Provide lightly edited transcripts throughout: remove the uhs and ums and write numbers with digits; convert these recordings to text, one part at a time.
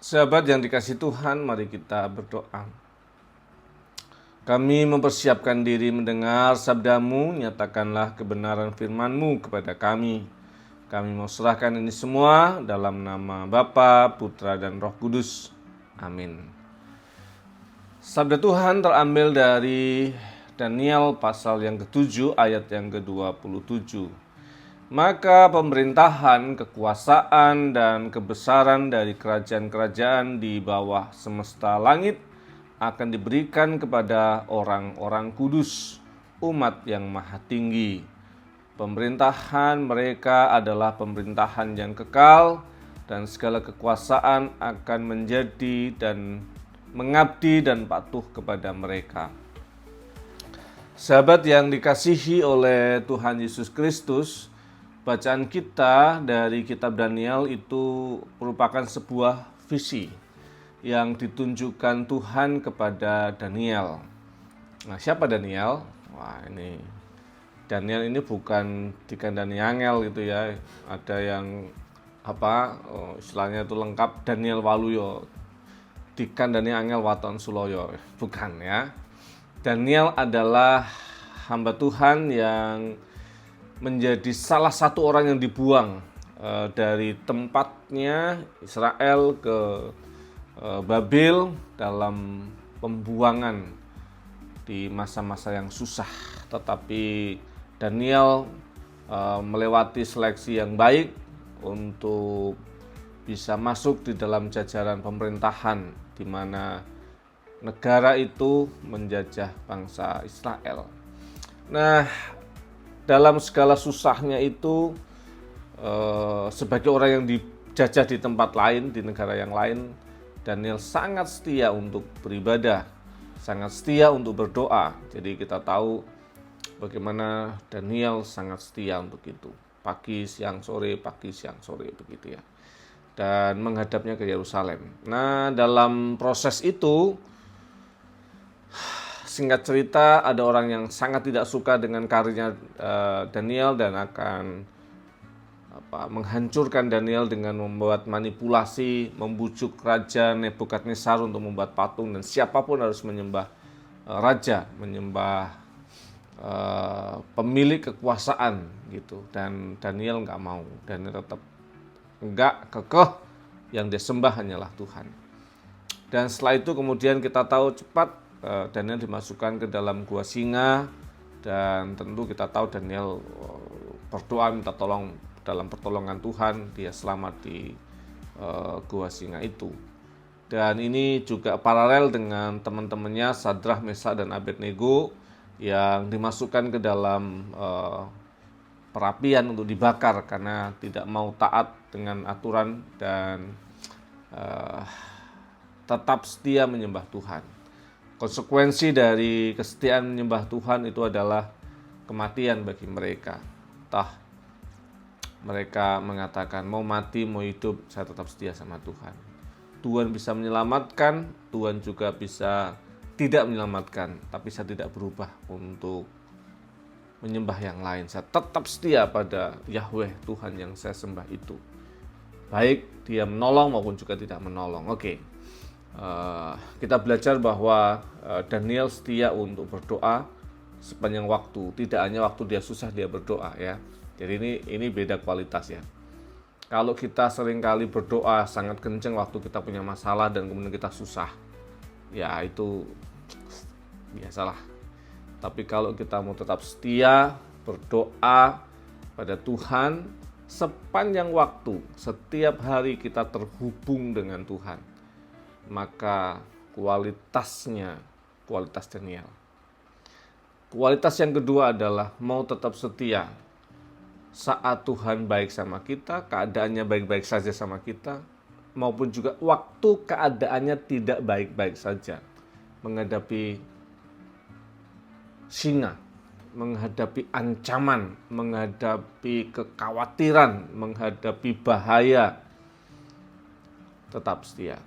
Sahabat yang dikasihi Tuhan, mari kita berdoa. Kami mempersiapkan diri mendengar sabda-Mu, nyatakanlah kebenaran firman-Mu kepada kami. Kami mau serahkan ini semua dalam nama Bapa, Putra, dan Roh Kudus. Amin. Sabda Tuhan terambil dari Daniel pasal yang ke-7 ayat yang ke-27. Maka pemerintahan, kekuasaan, dan kebesaran dari kerajaan-kerajaan di bawah semesta langit akan diberikan kepada orang-orang kudus, umat yang maha tinggi. Pemerintahan mereka adalah pemerintahan yang kekal, dan segala kekuasaan akan menjadi dan mengabdi dan patuh kepada mereka. Sahabat yang dikasihi oleh Tuhan Yesus Kristus, bacaan kita dari kitab Daniel itu merupakan sebuah visi yang ditunjukkan Tuhan kepada Daniel. Nah, siapa Daniel? Wah, ini Daniel ini bukan dikandani angel gitu ya. Ada yang istilahnya itu lengkap Daniel Waluyo, dikandani angel waton suloyo. Bukan ya. Daniel adalah hamba Tuhan yang menjadi salah satu orang yang dibuang dari tempatnya Israel ke Babel dalam pembuangan di masa-masa yang susah. Tetapi Daniel melewati seleksi yang baik untuk bisa masuk di dalam jajaran pemerintahan di mana negara itu menjajah bangsa Israel. Nah, dalam segala susahnya itu, sebagai orang yang dijajah di tempat lain, di negara yang lain, Daniel sangat setia untuk beribadah, sangat setia untuk berdoa. Jadi kita tahu bagaimana Daniel sangat setia untuk itu. Pagi, siang, sore, begitu ya. Dan menghadapnya ke Yerusalem. Nah, dalam proses itu, singkat cerita, ada orang yang sangat tidak suka dengan karirnya Daniel dan akan menghancurkan Daniel dengan membuat manipulasi, membujuk Raja Nebukadnezar untuk membuat patung, dan siapapun harus menyembah raja, menyembah pemilik kekuasaan gitu. Dan Daniel nggak mau. Daniel tetap nggak kekeh, yang dia sembah hanyalah Tuhan. Dan setelah itu kemudian kita tahu cepat Daniel dimasukkan ke dalam gua singa, dan tentu kita tahu Daniel berdoa minta tolong dalam pertolongan Tuhan, dia selamat di gua singa itu. Dan ini juga paralel dengan teman-temannya Sadrah, Mesak, dan Abednego yang dimasukkan ke dalam perapian untuk dibakar karena tidak mau taat dengan aturan dan tetap setia menyembah Tuhan. Konsekuensi dari kesetiaan menyembah Tuhan itu adalah kematian bagi mereka. Entah mereka mengatakan mau mati mau hidup, saya tetap setia sama Tuhan. Tuhan bisa menyelamatkan, Tuhan juga bisa tidak menyelamatkan, tapi saya tidak berubah untuk menyembah yang lain. Saya tetap setia pada Yahweh, Tuhan yang saya sembah itu. Baik dia menolong maupun juga tidak menolong. Oke. Kita belajar bahwa Daniel setia untuk berdoa sepanjang waktu, tidak hanya waktu dia susah dia berdoa ya. Jadi ini beda kualitas ya. Kalau kita seringkali berdoa sangat kenceng waktu kita punya masalah dan kemudian kita susah, ya itu biasalah. Tapi kalau kita mau tetap setia berdoa pada Tuhan sepanjang waktu, setiap hari kita terhubung dengan Tuhan, maka kualitas Daniel. Kualitas yang kedua adalah mau tetap setia saat Tuhan baik sama kita, keadaannya baik-baik saja sama kita, maupun juga waktu keadaannya tidak baik-baik saja, menghadapi singa, menghadapi ancaman, menghadapi kekhawatiran, menghadapi bahaya, tetap setia.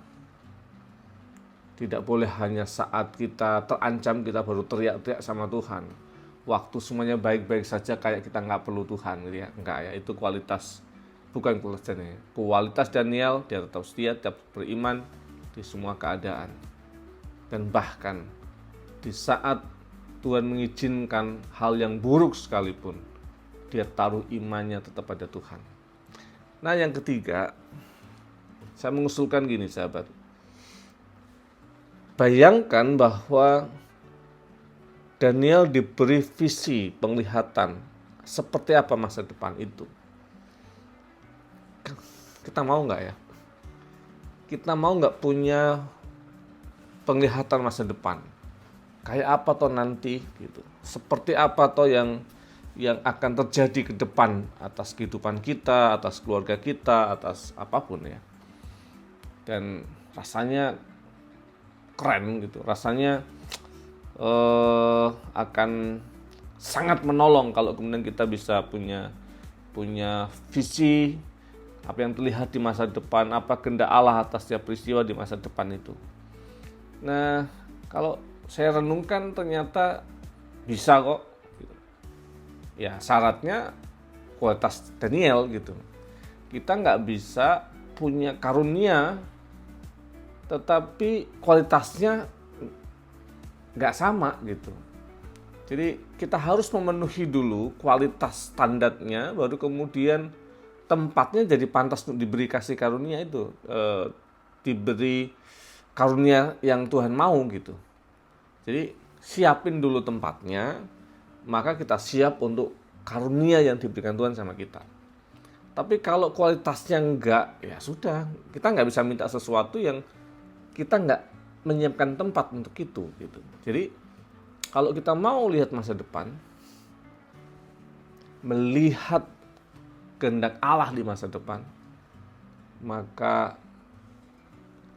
Tidak boleh hanya saat kita terancam kita baru teriak-teriak sama Tuhan. Waktu semuanya baik-baik saja kayak kita nggak perlu Tuhan gitu ya. Enggak ya, itu kualitas bukan kualitas Daniel. Kualitas Daniel, dia tetap setia, tetap beriman di semua keadaan. Dan bahkan di saat Tuhan mengizinkan hal yang buruk sekalipun, dia taruh imannya tetap pada Tuhan. Nah, yang ketiga, saya mengusulkan gini, sahabat. Bayangkan bahwa Daniel diberi visi, penglihatan, seperti apa masa depan itu. Kita mau nggak ya? Kita mau nggak punya penglihatan masa depan? Kayak apa toh nanti? Gitu. Seperti apa toh yang akan terjadi ke depan atas kehidupan kita, atas keluarga kita, atas apapun ya. Dan rasanya keren gitu, rasanya akan sangat menolong kalau kemudian kita bisa punya visi apa yang terlihat di masa depan, apa kehendak Allah atas setiap peristiwa di masa depan itu. Nah, kalau saya renungkan ternyata bisa kok. Ya, syaratnya kualitas Daniel gitu. Kita nggak bisa punya karunia tetapi kualitasnya nggak sama gitu. Jadi kita harus memenuhi dulu kualitas standarnya, baru kemudian tempatnya jadi pantas untuk diberi kasih karunia itu, diberi karunia yang Tuhan mau gitu. Jadi siapin dulu tempatnya, maka kita siap untuk karunia yang diberikan Tuhan sama kita. Tapi kalau kualitasnya enggak, ya sudah, kita nggak bisa minta sesuatu yang kita nggak menyiapkan tempat untuk itu gitu. Jadi kalau kita mau lihat masa depan, melihat kehendak Allah di masa depan, maka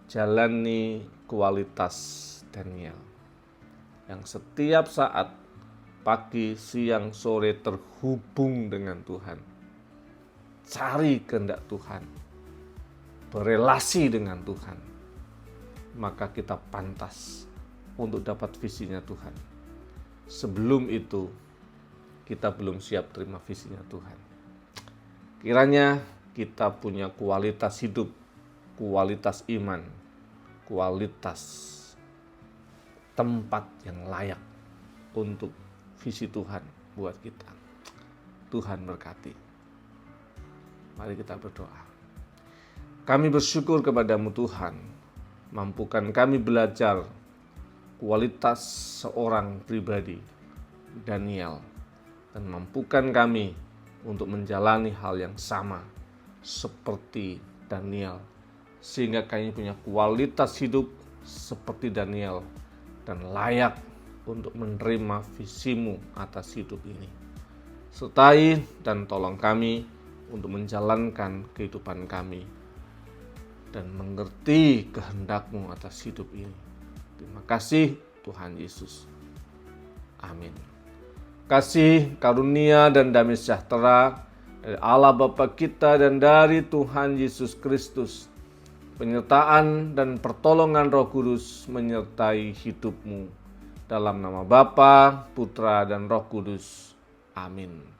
jalani kualitas Daniel yang setiap saat, pagi, siang, sore terhubung dengan Tuhan. Cari kehendak Tuhan, berelasi dengan Tuhan, maka kita pantas untuk dapat visinya Tuhan. Sebelum itu, kita belum siap terima visinya Tuhan. Kiranya kita punya kualitas hidup, kualitas iman, kualitas tempat yang layak untuk visi Tuhan buat kita. Tuhan berkati. Mari kita berdoa. Kami bersyukur kepadamu Tuhan, mampukan kami belajar kualitas seorang pribadi, Daniel, dan mampukan kami untuk menjalani hal yang sama seperti Daniel, sehingga kami punya kualitas hidup seperti Daniel dan layak untuk menerima visimu atas hidup ini. Sertai dan tolong kami untuk menjalankan kehidupan kami dan mengerti kehendak-Mu atas hidup ini. Terima kasih Tuhan Yesus. Amin. Kasih, karunia, dan damai sejahtera dari Allah Bapa kita dan dari Tuhan Yesus Kristus, penyertaan dan pertolongan Roh Kudus menyertai hidupmu. Dalam nama Bapa, Putra, dan Roh Kudus. Amin.